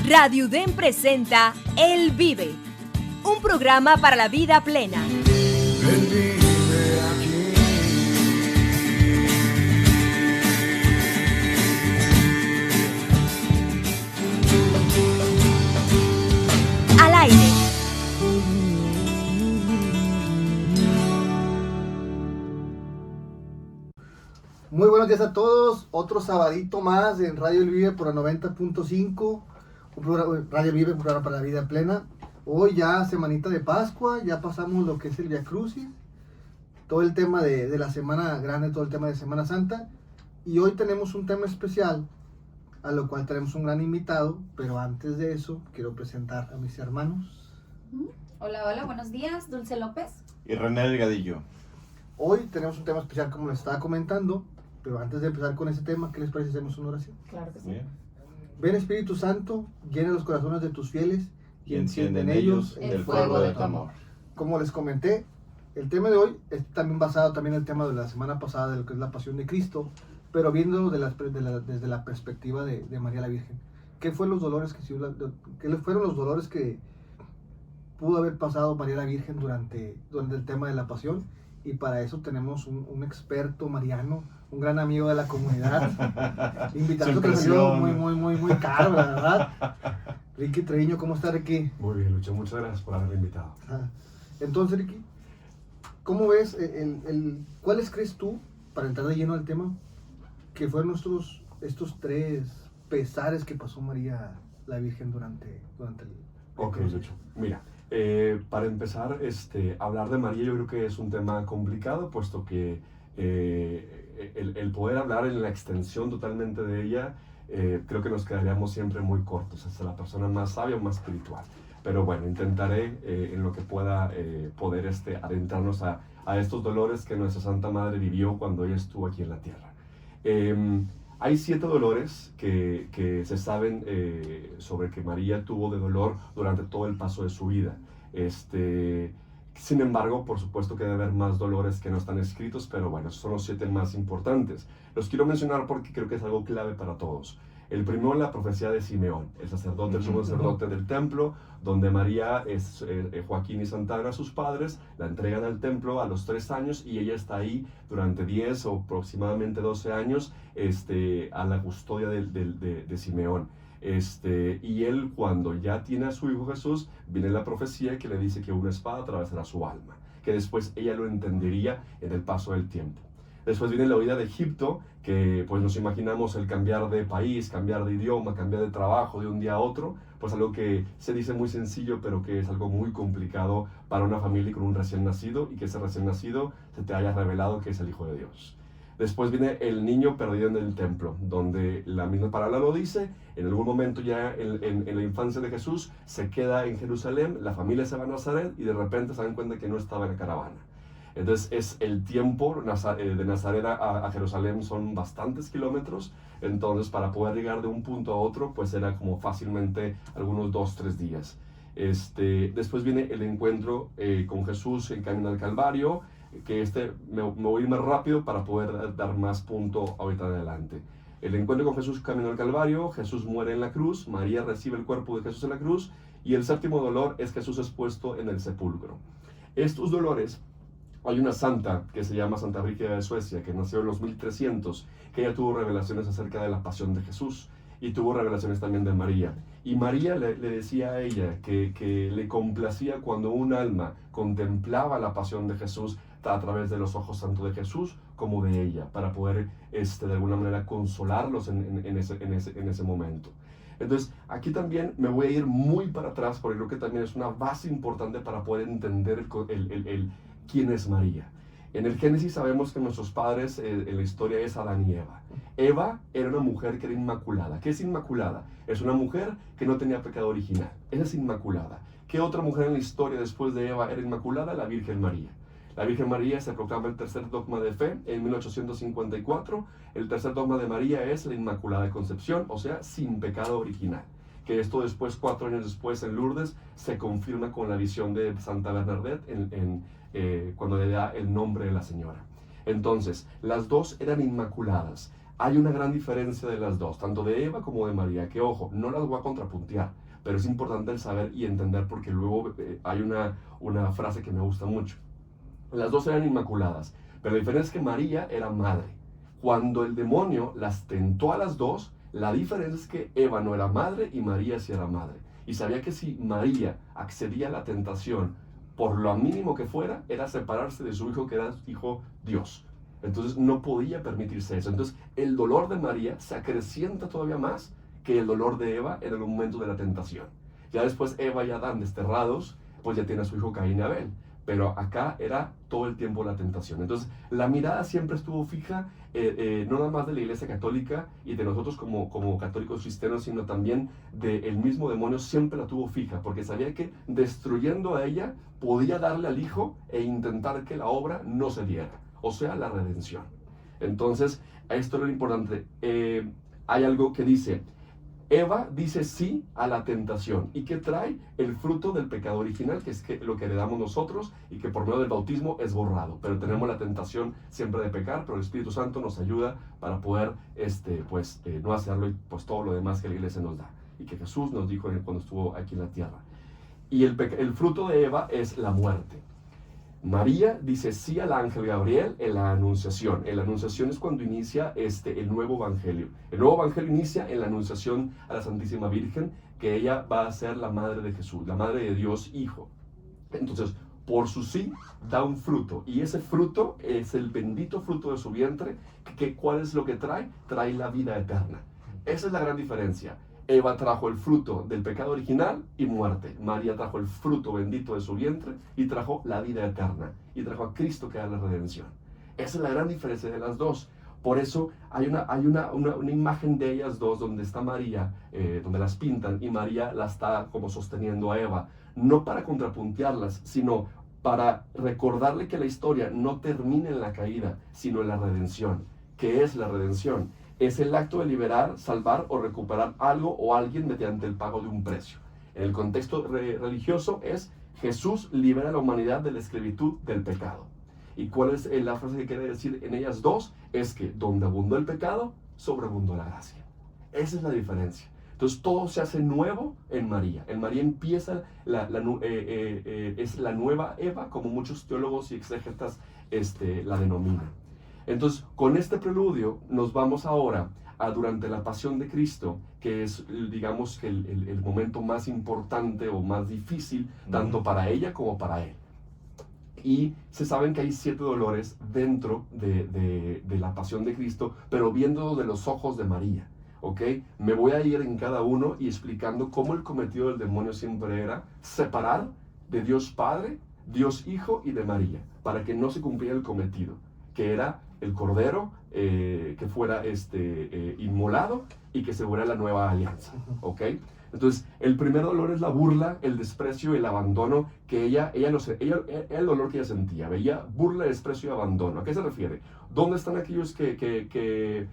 Radio UDEM presenta Él Vive, un programa para la vida plena. Él vive aquí. Al aire. Muy buenos días a todos, otro sabadito más en Radio El Vive por la 90.5, Radio El Vive, un programa para la vida plena. Hoy ya semanita de Pascua, ya pasamos lo que es el Via Crucis, todo el tema de la Semana Grande, todo el tema de Semana Santa, y hoy tenemos un tema especial, a lo cual tenemos un gran invitado, pero antes de eso quiero presentar a mis hermanos. Hola, buenos días, Dulce López. Y René Delgadillo. Hoy tenemos un tema especial, como les estaba comentando, pero antes de empezar con ese tema, ¿qué les parece si hacemos una oración? Claro que sí. Bien. Ven Espíritu Santo, llena los corazones de tus fieles Y enciende en ellos el fuego de tu amor. Como les comenté, el tema de hoy es también basado también en el tema de la semana pasada, de lo que es la pasión de Cristo, pero viendo desde la perspectiva de María la Virgen. ¿Qué fueron los dolores que pudo haber pasado María la Virgen durante el tema de la pasión? Y para eso tenemos un experto mariano, un gran amigo de la comunidad, invitado que salió muy caro, la verdad. Ricky Treviño, ¿cómo está, Ricky? Muy bien, Lucho, muchas gracias por haberme invitado. Entonces, Ricky, ¿cómo ves, cuáles crees tú, para entrar de lleno al tema, que fueron estos tres pesares que pasó María la Virgen durante el... Ok, Lucho, mira, para empezar, hablar de María yo creo que es un tema complicado, puesto que el poder hablar en la extensión totalmente de ella, creo que nos quedaríamos siempre muy cortos, hasta la persona más sabia o más espiritual. Pero bueno, intentaré en lo que pueda poder adentrarnos a estos dolores que nuestra Santa Madre vivió cuando ella estuvo aquí en la tierra. Hay 7 dolores que se saben sobre que María tuvo de dolor durante todo el paso de su vida. Sin embargo, por supuesto que debe haber más dolores que no están escritos, pero bueno, son los 7 más importantes. Los quiero mencionar porque creo que es algo clave para todos. El primero, la profecía de Simeón, el sacerdote, el sumo sacerdote del templo, donde María, Joaquín y Santa Ana, sus padres, la entregan al templo a los 3 años y ella está ahí durante 10 o aproximadamente 12 años a la custodia de Simeón. Y él, cuando ya tiene a su hijo Jesús, viene la profecía que le dice que una espada atravesará su alma, que después ella lo entendería en el paso del tiempo. Después viene la huida de Egipto, que pues nos imaginamos el cambiar de país, cambiar de idioma, cambiar de trabajo de un día a otro, pues algo que se dice muy sencillo, pero que es algo muy complicado para una familia con un recién nacido, y que ese recién nacido se te haya revelado que es el Hijo de Dios. Después viene el niño perdido en el templo, donde la misma palabra lo dice. En algún momento ya en la infancia de Jesús se queda en Jerusalén, la familia se va a Nazaret y de repente se dan cuenta que no estaba en la caravana. Entonces es el tiempo de Nazaret a Jerusalén son bastantes kilómetros, entonces para poder llegar de un punto a otro pues era como fácilmente algunos 2-3 días. Después viene el encuentro con Jesús en camino al Calvario, que me voy a ir más rápido para poder dar más punto ahorita adelante. El encuentro con Jesús camino al Calvario, Jesús muere en la cruz, María recibe el cuerpo de Jesús en la cruz, y el séptimo dolor es Jesús expuesto en el sepulcro. Estos dolores, hay una santa que se llama Santa Brígida de Suecia, que nació en los 1300, que ella tuvo revelaciones acerca de la pasión de Jesús, y tuvo revelaciones también de María. Y María le decía a ella que le complacía cuando un alma contemplaba la pasión de Jesús a través de los ojos tanto de Jesús como de ella, para poder de alguna manera consolarlos en ese momento. Entonces, aquí también me voy a ir muy para atrás, porque creo que también es una base importante para poder entender quién es María. En el Génesis sabemos que nuestros padres en la historia es Adán y Eva. Eva era una mujer que era inmaculada. ¿Qué es inmaculada? Es una mujer que no tenía pecado original. Esa es inmaculada. ¿Qué otra mujer en la historia después de Eva era inmaculada? La Virgen María. La Virgen María se proclama el tercer dogma de fe en 1854. El tercer dogma de María es la Inmaculada Concepción, o sea, sin pecado original. Que esto después, 4 años después, en Lourdes, se confirma con la visión de Santa Bernadette cuando le da el nombre de la señora. Entonces, las dos eran inmaculadas. hay una gran diferencia de las dos, tanto de Eva como de María, que ojo, no las voy a contrapuntear, pero es importante el saber y entender porque luego hay una frase que me gusta mucho. Las dos eran inmaculadas, pero la diferencia es que María era madre. Cuando el demonio las tentó a las dos, la diferencia es que Eva no era madre y María sí era madre. Y sabía que si María accedía a la tentación, por lo mínimo que fuera, era separarse de su hijo que era hijo Dios. Entonces no podía permitirse eso. Entonces el dolor de María se acrecienta todavía más que el dolor de Eva en el momento de la tentación. Ya después Eva y Adán desterrados, pues ya tiene a su hijo Caín y Abel. Pero acá era todo el tiempo la tentación. Entonces la mirada siempre estuvo fija, no nada más de la Iglesia Católica y de nosotros como católicos cristianos, sino también del mismo demonio, siempre la tuvo fija, porque sabía que destruyendo a ella podía darle al hijo e intentar que la obra no se diera, o sea, la redención. Entonces, esto era lo importante. Hay algo que dice, Eva dice sí a la tentación. ¿Y qué trae? El fruto del pecado original, que es lo que heredamos nosotros y que por medio del bautismo es borrado. Pero tenemos la tentación siempre de pecar, pero el Espíritu Santo nos ayuda para poder no hacerlo y pues todo lo demás que la iglesia nos da. Y que Jesús nos dijo cuando estuvo aquí en la tierra. Y el fruto de Eva es la muerte. María dice sí al ángel Gabriel en la anunciación. En la anunciación es cuando inicia el nuevo evangelio. El nuevo evangelio inicia en la anunciación a la Santísima Virgen, que ella va a ser la madre de Jesús, la madre de Dios Hijo. Entonces, por su sí, da un fruto. Y ese fruto es el bendito fruto de su vientre. ¿Cuál es lo que trae? Trae la vida eterna. Esa es la gran diferencia. Eva trajo el fruto del pecado original y muerte. María trajo el fruto bendito de su vientre y trajo la vida eterna. Y trajo a Cristo que da la redención. Esa es la gran diferencia de las dos. Por eso hay una imagen de ellas dos donde está María, donde las pintan, y María la está como sosteniendo a Eva. No para contrapuntearlas, sino para recordarle que la historia no termina en la caída, sino en la redención. ¿Qué es la redención? Es el acto de liberar, salvar o recuperar algo o alguien mediante el pago de un precio. En el contexto religioso es Jesús libera a la humanidad de la esclavitud del pecado. ¿Y cuál es la frase que quiere decir en ellas dos? Es que donde abundó el pecado, sobreabundó la gracia. Esa es la diferencia. Entonces todo se hace nuevo en María. En María empieza es la nueva Eva, como muchos teólogos y exégetas la denominan. Entonces, con este preludio nos vamos ahora a durante la pasión de Cristo, que es, digamos, el momento más importante o más difícil, tanto para ella como para él. Y se saben que hay 7 dolores dentro de la pasión de Cristo, pero viéndolo de los ojos de María, ¿ok? Me voy a ir en cada uno y explicando cómo el cometido del demonio siempre era separar de Dios Padre, Dios Hijo y de María, para que no se cumpliera el cometido, que era el Cordero que fuera inmolado y que se fuera la nueva alianza, ¿ok? Entonces, el primer dolor es la burla, el desprecio y el abandono que ella el dolor que ella sentía. Veía burla, desprecio y abandono. ¿A qué se refiere? ¿Dónde están aquellos que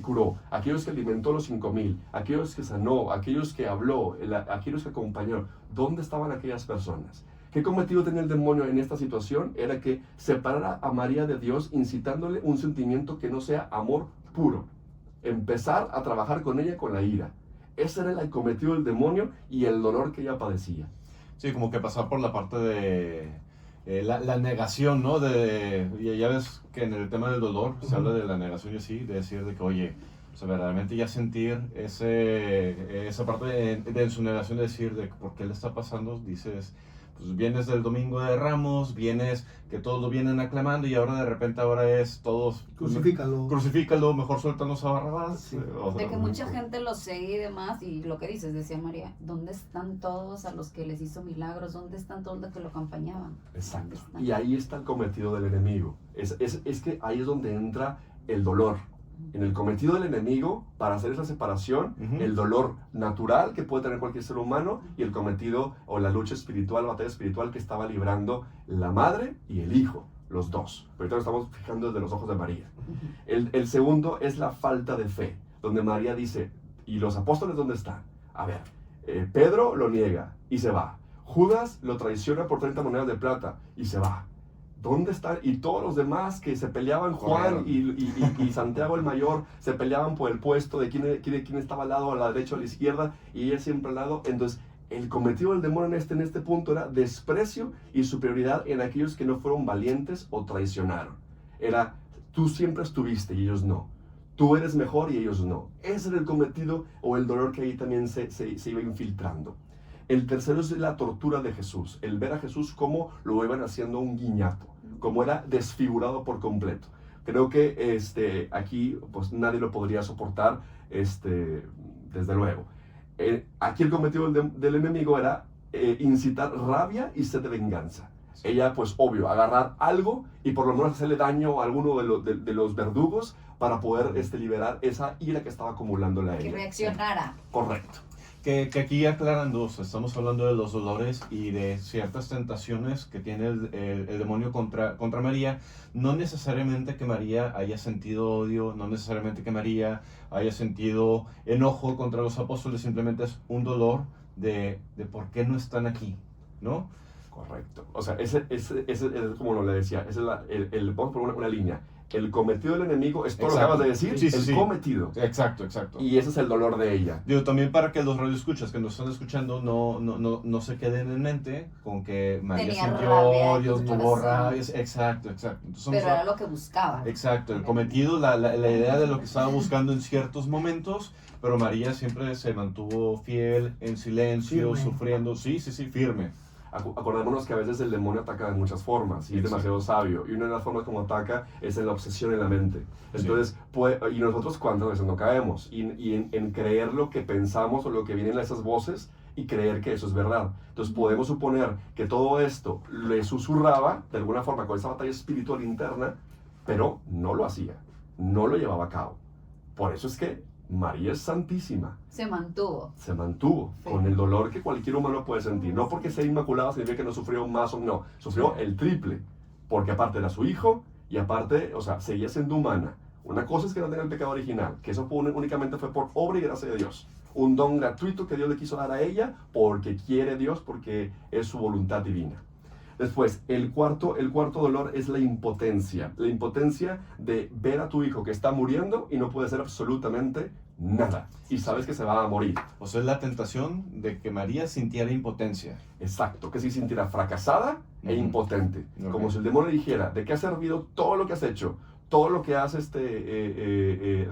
curó? Aquellos que alimentó a los 5,000, aquellos que sanó, aquellos que habló, aquellos que acompañó. ¿Dónde estaban aquellas personas? ¿Qué cometido tenía el demonio en esta situación? Era que separara a María de Dios, incitándole un sentimiento que no sea amor puro. Empezar a trabajar con ella con la ira. Ese era el cometido del demonio y el dolor que ella padecía. Sí, como que pasar por la parte de la negación, ¿no? Ya ves que en el tema del dolor se habla de la negación y así, de decir de que, oye, o sea, verdaderamente ya sentir esa parte de su negación, de decir de por qué le está pasando, dices, pues vienes del Domingo de Ramos, vienes que todos lo vienen aclamando y ahora de repente es todos... Crucifícalo, mejor suéltanos a Barrabás. Sí. De que mucha gente lo sigue y demás, y lo que dices, decía María, ¿dónde están todos a los que les hizo milagros? ¿Dónde están todos los que lo acompañaban? Exacto. Y ahí está el cometido del enemigo. Es que ahí es donde entra el dolor. En el cometido del enemigo, para hacer esa separación, el dolor natural que puede tener cualquier ser humano y el cometido o la lucha espiritual, la batalla espiritual que estaba librando la madre y el hijo, los dos. Pero ahorita nos estamos fijando desde los ojos de María. El segundo es la falta de fe, donde María dice, ¿y los apóstoles dónde están? A ver, Pedro lo niega y se va. Judas lo traiciona por 30 monedas de plata y se va. ¿dónde están? Y todos los demás que se peleaban, Juan y Santiago el mayor, se peleaban por el puesto de quién estaba al lado, a la derecha o a la izquierda, y ella siempre al lado. Entonces, el cometido del demonio en este punto era desprecio y superioridad en aquellos que no fueron valientes o traicionaron. Era, tú siempre estuviste y ellos no. Tú eres mejor y ellos no. Ese era el cometido o el dolor que ahí también se iba infiltrando. El tercero es la tortura de Jesús, el ver a Jesús cómo lo iban haciendo un guiñapo, cómo era desfigurado por completo. Creo que aquí pues nadie lo podría soportar, desde luego. Aquí el cometido del enemigo era incitar rabia y sed de venganza. Ella, pues obvio, agarrar algo y por lo menos hacerle daño a alguno de los verdugos para poder liberar esa ira que estaba acumulando a ella. Que reaccionara. Correcto. Que aquí aclarando, estamos hablando de los dolores y de ciertas tentaciones que tiene el demonio contra María. No necesariamente que María haya sentido odio, no necesariamente que María haya sentido enojo contra los apóstoles, simplemente es un dolor de por qué no están aquí, ¿no? Correcto. O sea, ese como le decía, ese es vamos a poner una línea. El cometido del enemigo es todo lo que acabas de decir, el cometido. Exacto. Y ese es el dolor de ella. Digo, también para que los radioescuchas que nos están escuchando no se queden en mente con que María Tenía sintió rabia odio, en su tuvo corazón. rabia. Exacto. Entonces, Pero era lo que buscaba. Exacto, el cometido, la idea de lo que estaba buscando en ciertos momentos, pero María siempre se mantuvo fiel, en silencio, Firme. sufriendo, sí, firme. Acordémonos que a veces el demonio ataca de muchas formas y es demasiado sabio. Y una de las formas como ataca es en la obsesión en la mente. Entonces, y nosotros cuántas veces no caemos y en creer lo que pensamos o lo que vienen esas voces y creer que eso es verdad. Entonces podemos suponer que todo esto le susurraba de alguna forma con esa batalla espiritual interna, pero no lo hacía, no lo llevaba a cabo. Por eso es que María es santísima. Se mantuvo. Se mantuvo Sí. con el dolor que cualquier humano puede sentir. No porque sea inmaculada significa que no sufrió más o no. Sufrió el triple. Porque aparte era su hijo y aparte, o sea, seguía siendo humana. Una cosa es que no tenga el pecado original, que eso únicamente fue por obra y gracia de Dios. Un don gratuito que Dios le quiso dar a ella porque quiere Dios, porque es su voluntad divina. Después, el cuarto dolor es la impotencia. La impotencia de ver a tu hijo que está muriendo y no puede hacer absolutamente nada. Y sabes que se va a morir. O sea, es la tentación de que María sintiera impotencia. Exacto, que se sintiera fracasada e impotente. Ok. Como si el demonio le dijera, ¿de qué ha servido todo lo que has hecho? Todo lo que has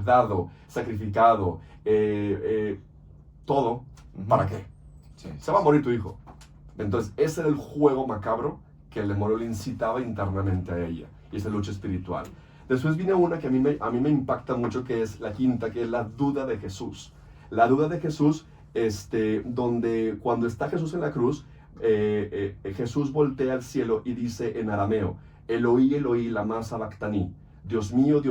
dado, sacrificado, todo, ¿para qué? Sí. Se va a morir tu hijo. Entonces, ese era el juego macabro que el demonio le incitaba internamente a ella. Y esa lucha espiritual. Después viene una que a mí me impacta mucho, que es la quinta, que es la duda de Jesús. La duda de Jesús, donde cuando está Jesús en la cruz, Jesús voltea al cielo y dice en arameo, Eloí, Eloí, lama sabactani. Dios mío,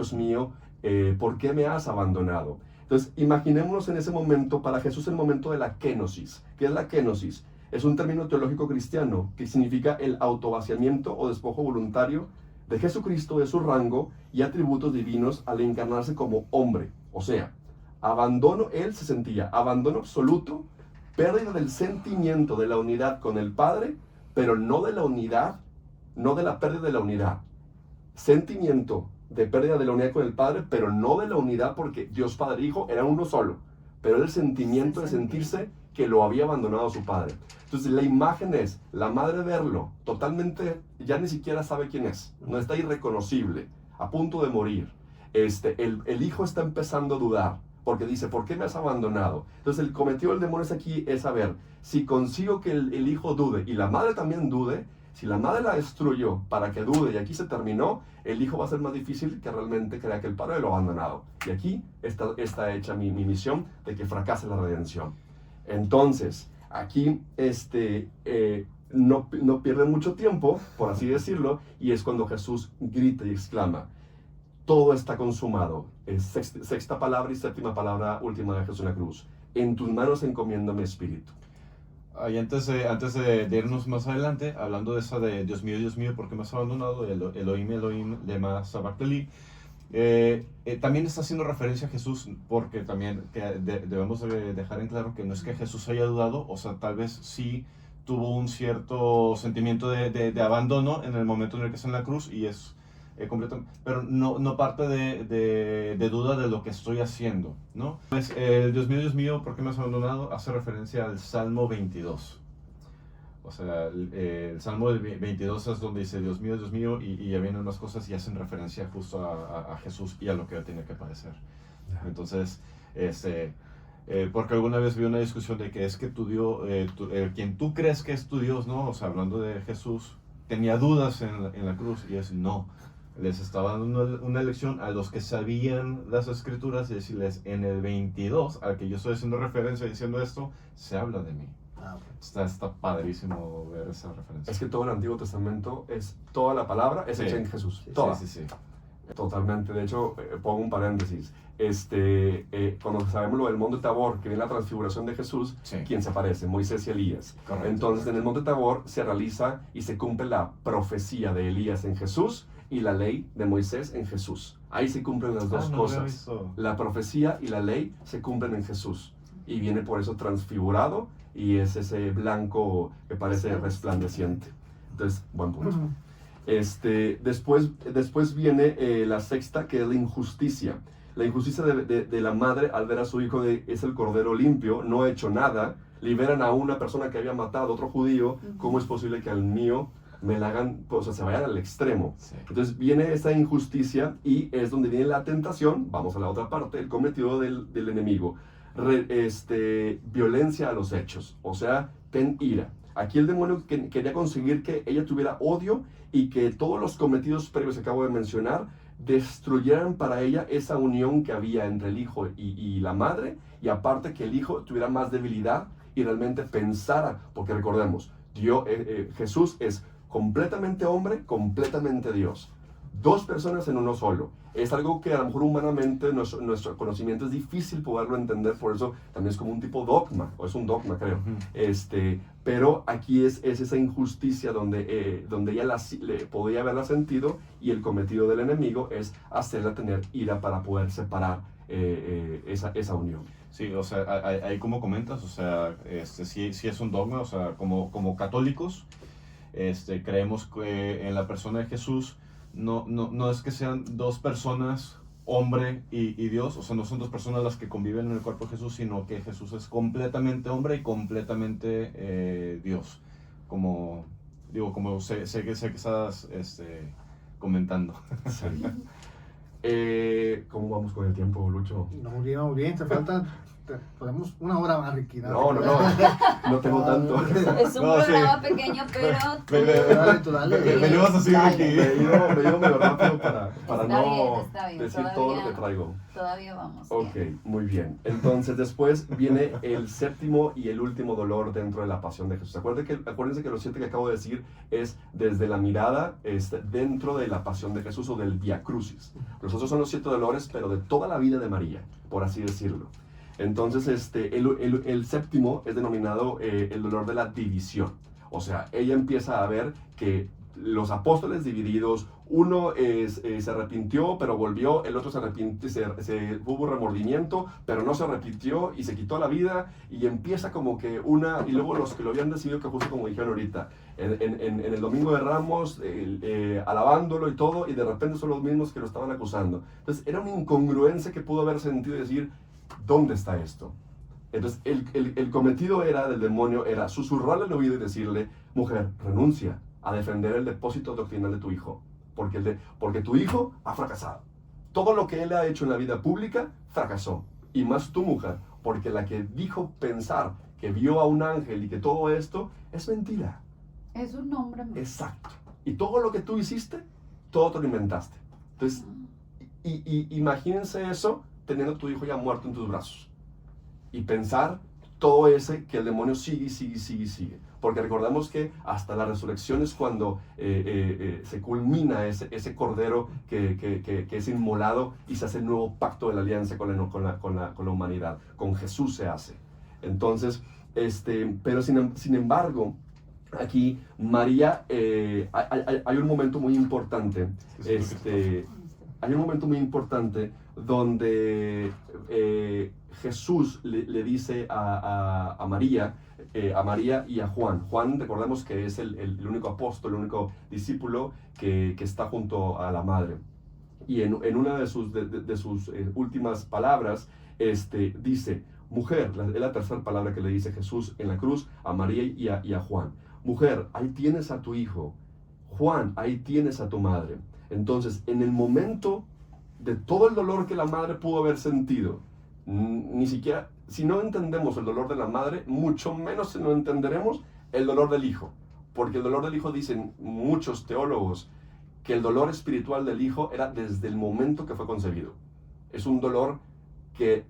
¿por qué me has abandonado? Entonces, imaginémonos en ese momento, para Jesús el momento de la kenosis. ¿Qué es la kenosis? Es un término teológico cristiano que significa el autovaciamiento o despojo voluntario de Jesucristo de su rango y atributos divinos al encarnarse como hombre. O sea, él se sentía abandono absoluto, pérdida del sentimiento de la unidad con el Padre, pero no de la unidad, no de la pérdida de la unidad. Sentimiento de pérdida de la unidad con el Padre, pero no de la unidad porque Dios Padre e Hijo eran uno solo, pero era el sentimiento de sentirse que lo había abandonado su Padre. Entonces la imagen es, la madre verlo, totalmente, ya ni siquiera sabe quién es, no está irreconocible, a punto de morir. El hijo está empezando a dudar, porque dice, ¿por qué me has abandonado? Entonces el cometido del demonio aquí es saber, si consigo que el hijo dude, y la madre también dude, si la madre la destruyó para que dude y aquí se terminó, el hijo va a ser más difícil que realmente crea que el padre lo ha abandonado. Y aquí está hecha mi misión de que fracase la redención. Entonces, aquí no pierde mucho tiempo, por así decirlo, y es cuando Jesús grita y exclama, todo está consumado. Es sexta palabra y séptima palabra última de Jesús en la cruz. En tus manos encomiendo mi espíritu. Y antes de irnos más adelante, hablando de esa de Dios mío, ¿por qué me has abandonado? Elohim, Elohim, lema sabactani. También está haciendo referencia a Jesús, porque también debemos dejar en claro que no es que Jesús haya dudado, o sea, tal vez sí tuvo un cierto sentimiento de abandono en el momento en el que está en la cruz y es completamente, pero no parte de duda de lo que estoy haciendo, ¿no? Pues, Dios mío, ¿por qué me has abandonado? Hace referencia al Salmo 22. O sea, el Salmo 22 es donde dice Dios mío, y ya vienen unas cosas y hacen referencia justo a Jesús y a lo que tiene que padecer. Entonces, porque alguna vez vi una discusión de que es que tu Dios, quien tú crees que es tu Dios, ¿no? O sea, hablando de Jesús, tenía dudas en la cruz y es no. Les estaba dando una lección a los que sabían las escrituras y decirles, en el 22, al que yo estoy haciendo referencia diciendo esto, se habla de mí. Ok. Está padrísimo ver esa referencia. Es que todo el Antiguo Testamento es toda la palabra es hecha en Jesús. Toda. Sí. Totalmente. De hecho, pongo un paréntesis. Cuando sabemos lo del Monte Tabor, que viene la transfiguración de Jesús, Sí. ¿quién se aparece? Moisés y Elías. Correcto. Entonces, en el Monte Tabor se realiza y se cumple la profecía de Elías en Jesús y la ley de Moisés en Jesús. Ahí se cumplen las dos no cosas. había visto. La profecía y la ley se cumplen en Jesús. Y viene por eso transfigurado y es ese blanco que parece resplandeciente. Entonces, buen punto. Después viene la sexta, que es la injusticia. La injusticia de la madre al ver a su hijo es el cordero limpio, no ha hecho nada. Liberan a una persona que había matado a otro judío. ¿Cómo es posible que al mío me la hagan, o sea, se vayan al extremo? Sí. Entonces viene esa injusticia y es donde viene la tentación. Vamos a la otra parte, el cometido del enemigo. Violencia a los hechos, o sea, ten ira. Aquí el demonio quería conseguir que ella tuviera odio y que todos los cometidos previos que acabo de mencionar destruyeran para ella esa unión que había entre el hijo y la madre, y aparte que el hijo tuviera más debilidad y realmente pensara, porque recordemos, Jesús es completamente hombre, completamente Dios. Dos personas en uno solo. Es algo que a lo mejor humanamente nuestro conocimiento es difícil poderlo entender, por eso también es como un tipo dogma, o es un dogma, creo. Pero aquí es esa injusticia donde ella le podía haberla sentido, y el cometido del enemigo es hacerla tener ira para poder separar esa unión. Sí, o sea, ahí como comentas, o sea, sí es un dogma, o sea, como católicos, creemos que en la persona de Jesús no es que sean dos personas, hombre y Dios, o sea, no son dos personas las que conviven en el cuerpo de Jesús, sino que Jesús es completamente hombre y completamente Dios, como sé que estás comentando. Sí. ¿Cómo vamos con el tiempo, Lucho? Muy bien, te falta, podemos una hora más, Ricky. No tengo tanto. Es un programa pequeño, pero Dale. Venimos así, Ricky. Me digo medio rápido para Está no bien, decir todo lo que traigo. todavía vamos. Ok, Bien. muy bien. Entonces después viene el séptimo y el último dolor dentro de la pasión de Jesús. Acuérdense que los 7 que acabo de decir es desde la mirada dentro de la pasión de Jesús, o del Vía Crucis. Los otros son los 7 dolores, pero de toda la vida de María, por así decirlo. Entonces el séptimo es denominado el dolor de la división. O sea, ella empieza a ver que los apóstoles divididos, uno se arrepintió pero volvió, el otro se arrepintió, hubo remordimiento pero no se arrepintió y se quitó la vida, y empieza como que y luego los que lo habían decidido, que justo como dijeron ahorita, en el Domingo de Ramos, alabándolo y todo, y de repente son los mismos que lo estaban acusando. Entonces era una incongruencia que pudo haber sentido, y decir, ¿dónde está esto? Entonces el cometido del demonio era susurrarle al oído y decirle, mujer, renuncia a defender el depósito doctrinal de tu hijo, porque tu hijo ha fracasado. Todo lo que él ha hecho en la vida pública fracasó, y más tu mujer, porque la que dijo pensar que vio a un ángel y que todo esto es mentira. Es un nombre más. Exacto. Y todo lo que tú hiciste, todo te lo inventaste. Entonces, imagínense eso teniendo a tu hijo ya muerto en tus brazos, y pensar todo ese que el demonio sigue. Porque recordamos que hasta la resurrección es cuando se culmina ese cordero que es inmolado, y se hace el nuevo pacto de la alianza con la humanidad. Con Jesús se hace. Entonces, pero sin embargo, aquí María, hay un momento muy importante. Hay un momento muy importante donde Jesús le dice a María, a María y a Juan. Juan, recordemos que es el único apóstol, el único discípulo que está junto a la madre. Y en una de sus últimas palabras, dice, mujer, es la tercera palabra que le dice Jesús en la cruz a María y a Juan. Mujer, ahí tienes a tu hijo. Juan, ahí tienes a tu madre. Entonces, en el momento de todo el dolor que la madre pudo haber sentido, ni siquiera, si no entendemos el dolor de la madre, mucho menos no entenderemos el dolor del hijo. Porque el dolor del hijo, dicen muchos teólogos, que el dolor espiritual del hijo era desde el momento que fue concebido. Es un dolor que,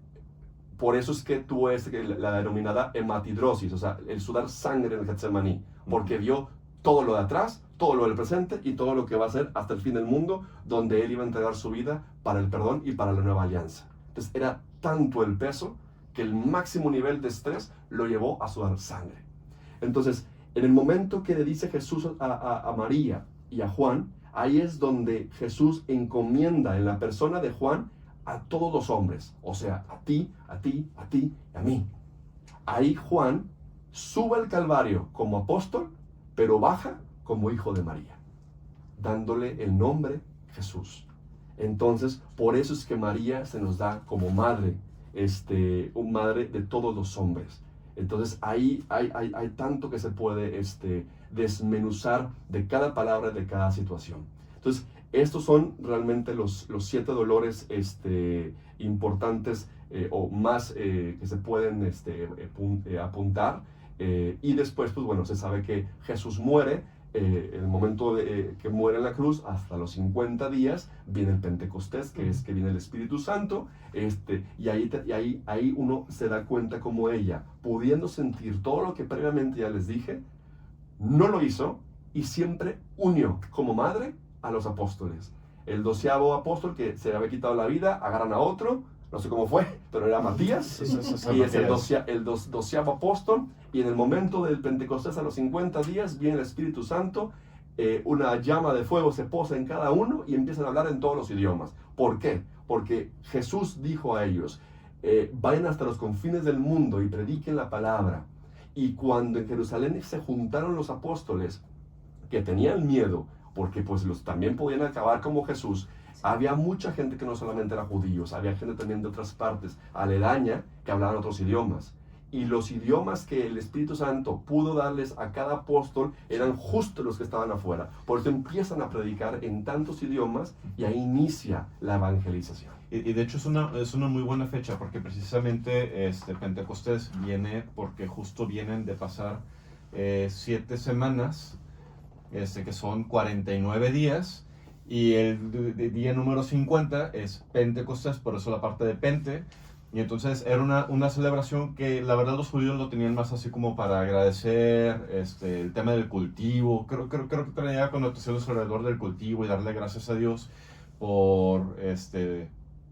por eso es que tuvo la denominada hematidrosis, o sea, el sudar sangre en el Getsemaní, porque vio todo lo de atrás, todo lo del presente y todo lo que va a ser hasta el fin del mundo, donde él iba a entregar su vida para el perdón y para la nueva alianza. Entonces era tanto el peso que el máximo nivel de estrés lo llevó a sudar sangre. Entonces, en el momento que le dice Jesús a María y a Juan, ahí es donde Jesús encomienda en la persona de Juan a todos los hombres, o sea, a ti, a ti, a ti y a mí. Ahí Juan sube al Calvario como apóstol, pero baja como hijo de María, dándole el nombre Jesús. Entonces, por eso es que María se nos da como madre, un madre de todos los hombres. Entonces, ahí hay tanto que se puede desmenuzar de cada palabra, de cada situación. Entonces, estos son realmente los 7 dolores importantes o más que se pueden apuntar. Y después, pues bueno, se sabe que Jesús muere. En el momento que muere en la cruz, hasta los 50 días, viene el Pentecostés, que es que viene el Espíritu Santo, y ahí uno se da cuenta como ella, pudiendo sentir todo lo que previamente ya les dije, no lo hizo, y siempre unió como madre a los apóstoles. El 12º apóstol que se había quitado la vida, agarran a otro, no sé cómo fue, pero era Matías, y es el 12º apóstol, y en el momento del Pentecostés a los 50 días viene el Espíritu Santo, una llama de fuego se posa en cada uno y empiezan a hablar en todos los idiomas. ¿Por qué? Porque Jesús dijo a ellos, vayan hasta los confines del mundo y prediquen la palabra. Y cuando en Jerusalén se juntaron los apóstoles, que tenían miedo, porque pues también podían acabar como Jesús, había mucha gente que no solamente era judíos, había gente también de otras partes, aledaña, que hablaban otros idiomas. Y los idiomas que el Espíritu Santo pudo darles a cada apóstol eran justo los que estaban afuera. Por eso empiezan a predicar en tantos idiomas y ahí inicia la evangelización. Y de hecho es una muy buena fecha, porque precisamente Pentecostés viene porque justo vienen de pasar 7 semanas, que son 49 días, y el día número 50 es Pentecostés, por eso la parte de Pente. Y entonces era una celebración que la verdad los judíos lo tenían más así como para agradecer el tema del cultivo. Creo que traía connotaciones alrededor del cultivo y darle gracias a Dios por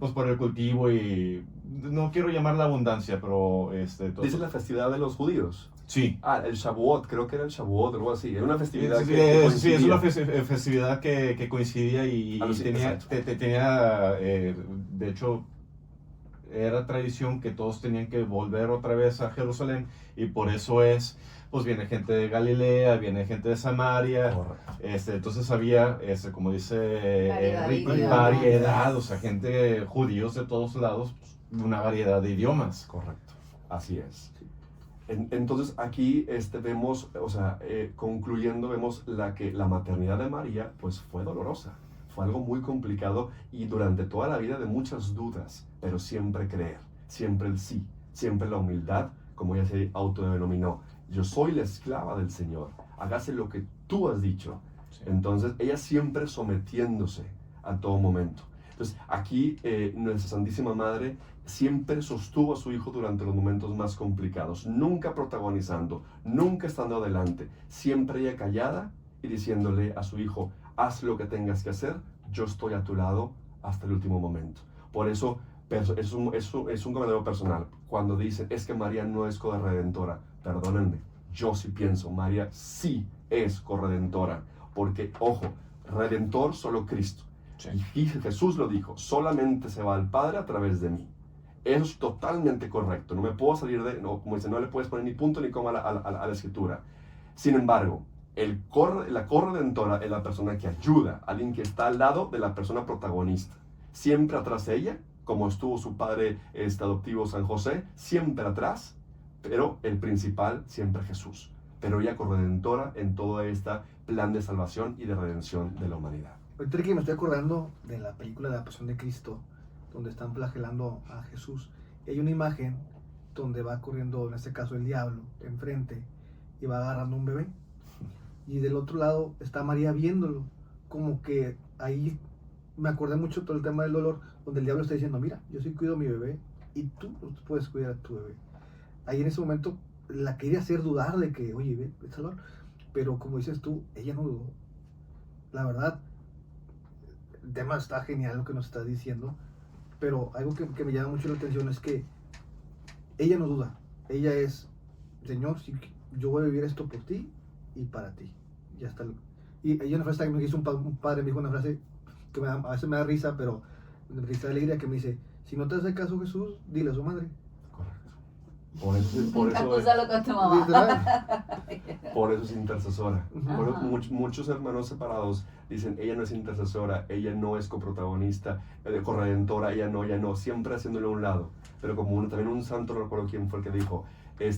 pues por el cultivo, y no quiero llamar la abundancia, pero todo. Dice la festividad de los judíos. Sí. El Shavuot, creo que era el Shavuot, algo así. Era una festividad sí, es una festividad que coincidía y tenía de hecho, era tradición que todos tenían que volver otra vez a Jerusalén, y por eso pues viene gente de Galilea, viene gente de Samaria, entonces había, como dice variedad, o sea, gente, judíos de todos lados, pues, una variedad de idiomas. Correcto, así es. Entonces aquí vemos, o sea, concluyendo, vemos que la maternidad de María pues fue dolorosa. Fue algo muy complicado y durante toda la vida de muchas dudas, pero siempre creer, siempre el sí, siempre la humildad, como ella se autodenominó. Yo soy la esclava del Señor, hágase lo que tú has dicho. Sí. Entonces ella siempre sometiéndose a todo momento. Entonces aquí nuestra Santísima Madre siempre sostuvo a su hijo durante los momentos más complicados, nunca protagonizando, nunca estando adelante, siempre ella callada y diciéndole a su hijo, haz lo que tengas que hacer, yo estoy a tu lado hasta el último momento. Por eso es un comentario personal. Cuando dicen, es que María no es corredentora, perdónenme, yo sí pienso, María sí es corredentora. Porque, ojo, redentor solo Cristo. Sí. Y Jesús lo dijo, solamente se va al Padre a través de mí. Eso es totalmente correcto. No me puedo salir de, no, como dice, no le puedes poner ni punto ni coma a la escritura. Sin embargo, la corredentora es la persona que ayuda, alguien que está al lado de la persona protagonista. Siempre atrás de ella, como estuvo su padre adoptivo San José, siempre atrás, pero el principal siempre Jesús. Pero ella corredentora en todo este plan de salvación y de redención de la humanidad. Ahorita que me estoy acordando de la película de la Pasión de Cristo, donde están flagelando a Jesús, y hay una imagen donde va corriendo, en este caso el diablo, enfrente, y va agarrando un bebé. Y del otro lado está María viéndolo, como que ahí me acordé mucho todo el tema del dolor, donde el diablo está diciendo, mira, yo sí cuido a mi bebé, y tú puedes cuidar a tu bebé. Ahí en ese momento la quería hacer dudar de que, oye, ve, es dolor. Pero como dices tú, ella no dudó. La verdad, el tema está genial lo que nos estás diciendo, pero algo que me llama mucho la atención es que ella no duda. Ella es, Señor, si yo voy a vivir esto por ti y para ti. Ya está. Y hay una frase que me hizo un padre, me dijo una frase que a veces me da risa, pero me risa de alegría, que me dice, si no te hace caso Jesús, dile a su madre. Acúsalo con tu mamá. Por eso es intercesora. Por eso Ajá. muchos hermanos separados dicen, ella no es intercesora, ella no es coprotagonista, corredentora, ella no, siempre haciéndole a un lado. Pero como también un santo, no recuerdo quién fue el que dijo,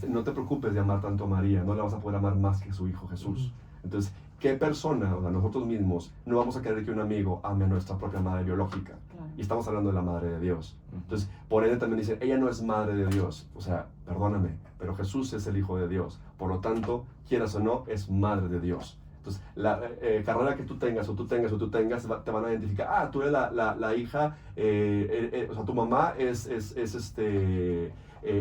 no te preocupes de amar tanto a María, no la vas a poder amar más que su hijo Jesús. Entonces, ¿qué persona, o sea, nosotros mismos, no vamos a querer que un amigo ame a nuestra propia madre biológica? Claro. Y estamos hablando de la madre de Dios. Entonces, por ende también dicen, ella no es madre de Dios. O sea, perdóname, pero Jesús es el Hijo de Dios. Por lo tanto, quieras o no, es madre de Dios. Entonces, la carrera que tú tengas, te van a identificar. Ah, tú eres la hija, o sea, tu mamá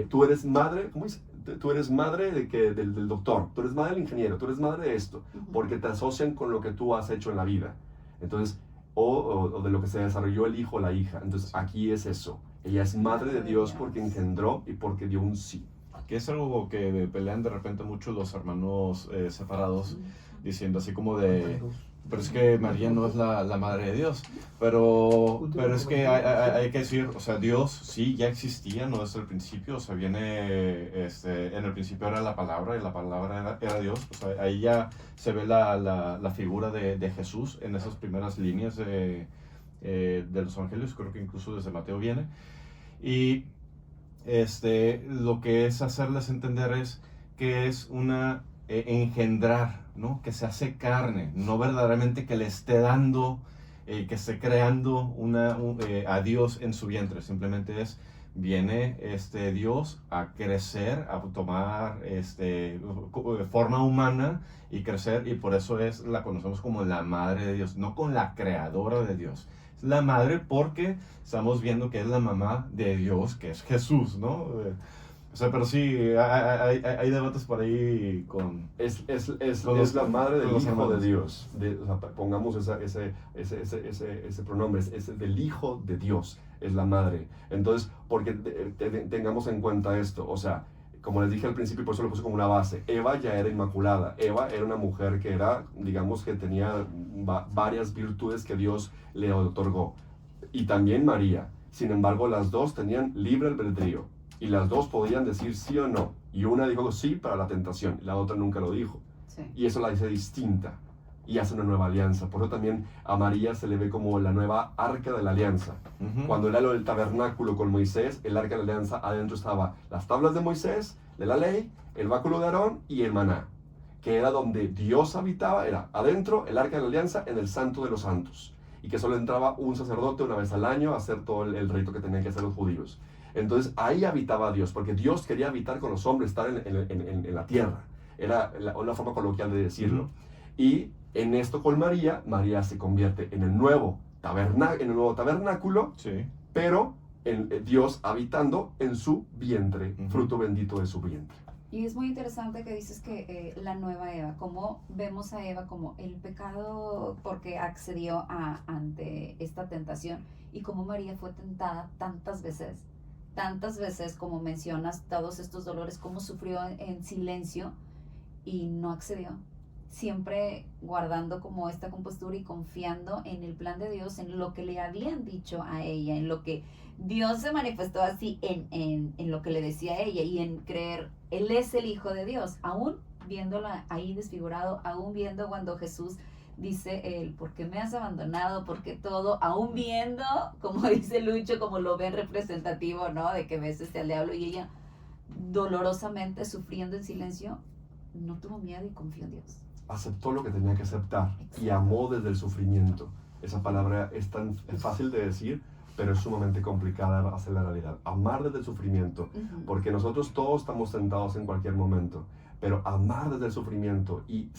tú eres madre, ¿cómo dice? Tú eres madre del doctor, tú eres madre del ingeniero, tú eres madre de esto, porque te asocian con lo que tú has hecho en la vida. Entonces, o de lo que se desarrolló el hijo o la hija. Entonces, aquí es eso. Ella es madre de Dios porque engendró y porque dio un sí. Que es algo que pelean de repente mucho los hermanos separados, diciendo así como de, pero es que María no es la madre de Dios, pero es que hay que decir, o sea, Dios sí ya existía, no desde el principio, o sea, viene, en el principio era la palabra y la palabra era Dios, o sea, ahí ya se ve la figura de Jesús en esas primeras líneas de los evangelios, creo que incluso desde Mateo viene, y lo que es hacerles entender es que es una engendrar, ¿no? Que se hace carne, no verdaderamente que le esté dando, que esté creando a Dios en su vientre, simplemente viene Dios a crecer, a tomar forma humana y crecer, y por eso la conocemos como la madre de Dios, no con la creadora de Dios. Es la madre porque estamos viendo que es la mamá de Dios, que es Jesús, ¿no? O sea, pero sí, hay debates por ahí con... Es la madre del Hijo hermanos de Dios. O sea, pongamos ese pronombre, es del Hijo de Dios, es la madre. Entonces, porque tengamos en cuenta esto, o sea, como les dije al principio, por eso lo puse como una base, Eva ya era inmaculada. Eva era una mujer que era, digamos, que tenía varias virtudes que Dios le otorgó. Y también María. Sin embargo, las dos tenían libre albedrío. Y las dos podían decir sí o no. Y una dijo sí para la tentación, y la otra nunca lo dijo. Sí. Y eso la hace distinta. Y hace una nueva alianza. Por eso también a María se le ve como la nueva arca de la alianza. Cuando era lo del tabernáculo con Moisés, el arca de la alianza, adentro estaba las tablas de Moisés, de la ley, el báculo de Aarón y el maná. Que era donde Dios habitaba, era adentro el arca de la alianza en el santo de los santos. Y que solo entraba un sacerdote una vez al año a hacer todo el rito que tenían que hacer los judíos. Entonces ahí habitaba Dios, porque Dios quería habitar con los hombres, estar en la tierra. Era una forma coloquial de decirlo. Y en esto con María, María se convierte en el nuevo tabernáculo, Sí. pero en Dios habitando en su vientre, fruto bendito de su vientre. Y es muy interesante que dices que la nueva Eva, como vemos a Eva como el pecado porque accedió ante esta tentación, y como María fue tentada tantas veces como mencionas, todos estos dolores, cómo sufrió en silencio y no accedió. siempre guardando como esta compostura y confiando en el plan de Dios, en lo que le habían dicho a ella, en lo que Dios se manifestó así, en lo que le decía a ella, y en creer, Él es el Hijo de Dios, aún viéndola ahí desfigurado, aún viendo cuando Jesús dice él, ¿por qué me has abandonado? ¿Por qué todo? Aún viendo, como dice Lucho, como lo ven representativo, ¿no? De que ves al diablo, y ella dolorosamente sufriendo en silencio, no tuvo miedo y confió en Dios. Aceptó lo que tenía que aceptar y amó desde el sufrimiento. Esa palabra es tan fácil de decir, pero es sumamente complicada de hacer la realidad. Amar desde el sufrimiento, porque nosotros todos estamos tentados en cualquier momento, pero amar desde el sufrimiento y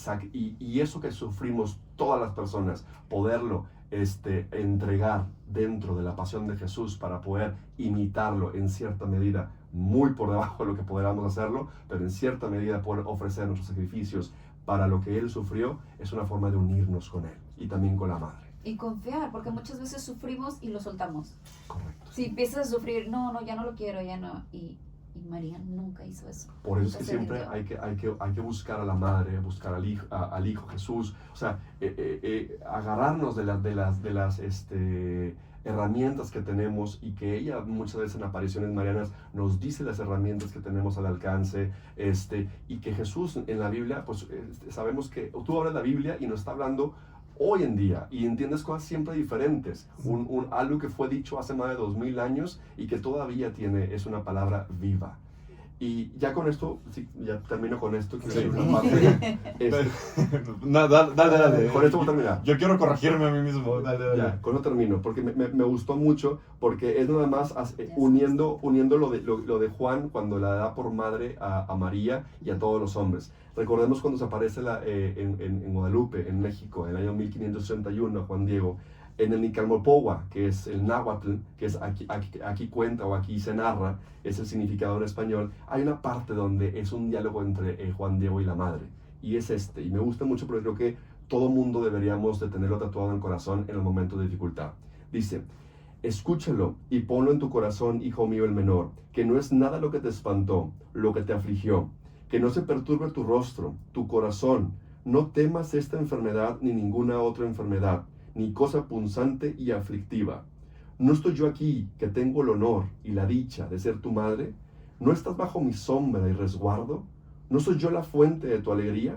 eso que sufrimos todas las personas, poderlo entregar dentro de la pasión de Jesús para poder imitarlo en cierta medida, muy por debajo de lo que podamos hacerlo, pero en cierta medida poder ofrecer nuestros sacrificios para lo que Él sufrió, es una forma de unirnos con Él y también con la Madre. Y confiar, porque muchas veces sufrimos y lo soltamos. Correcto. Si empiezas a sufrir, no, ya no lo quiero, ya no. Y María nunca hizo eso. Por eso es que se siempre rindió. hay que buscar a la Madre, buscar al Hijo Jesús, o sea, agarrarnos de las herramientas que tenemos, y que ella muchas veces en apariciones marianas nos dice las herramientas que tenemos al alcance, y que Jesús en la Biblia, pues sabemos que tú hablas la Biblia y nos está hablando hoy en día y entiendes cosas siempre diferentes, algo que fue dicho hace más de 2000 años y que todavía es una palabra viva. Y ya con esto, sí, ya termino con esto. Sí. Una parte, No, dale. Con esto voy a terminar. Yo quiero corregirme a mí mismo. Dale. Ya, con eso termino, porque me gustó mucho, porque es nada más uniendo lo de Juan cuando la da por madre a María y a todos los hombres. Recordemos cuando se aparece en Guadalupe, en México, en el año 1561, Juan Diego, en el Nicalmolpogua, que es el náhuatl, que es aquí cuenta o aquí se narra, es el significado en español. Hay una parte donde es un diálogo entre Juan Diego y la madre, y es y me gusta mucho porque creo que todo mundo deberíamos de tenerlo tatuado en el corazón en los momentos de dificultad. Dice: escúchalo y ponlo en tu corazón, hijo mío el menor, que no es nada lo que te espantó, lo que te afligió, que no se perturbe tu rostro, tu corazón, no temas esta enfermedad ni ninguna otra enfermedad, ni cosa punzante y aflictiva. ¿No estoy yo aquí, que tengo el honor y la dicha de ser tu madre? ¿No estás bajo mi sombra y resguardo? ¿No soy yo la fuente de tu alegría?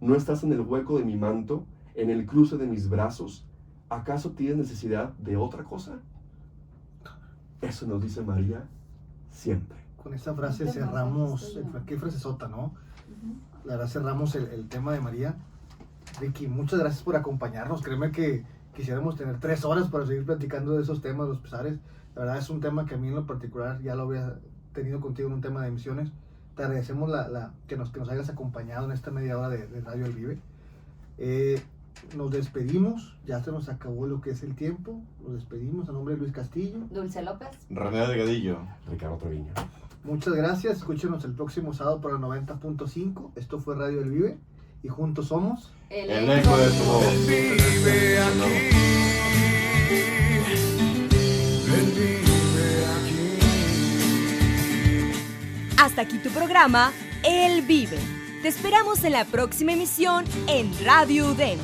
¿No estás en el hueco de mi manto, en el cruce de mis brazos? ¿Acaso tienes necesidad de otra cosa? Eso nos dice María siempre. Con esta frase cerramos, qué frasezota, ¿no? La verdad cerramos el tema de María. Ricky, muchas gracias por acompañarnos. Créeme que quisiéramos tener 3 horas para seguir platicando de esos temas, los pesares. La verdad es un tema que a mí en lo particular ya lo había tenido contigo en un tema de misiones. Te agradecemos que nos hayas acompañado en esta media hora de Radio El Vive. Nos despedimos, ya se nos acabó lo que es el tiempo. Nos despedimos a nombre de Luis Castillo, Dulce López, René Delgadillo, Ricardo Treviño. Muchas gracias. Escúchenos el próximo sábado por el 90.5. Esto fue Radio El Vive y juntos somos el eco de tu voz. Él vive aquí. Él vive aquí. Hasta aquí tu programa, El Vive. Te esperamos en la próxima emisión en Radio UDEM.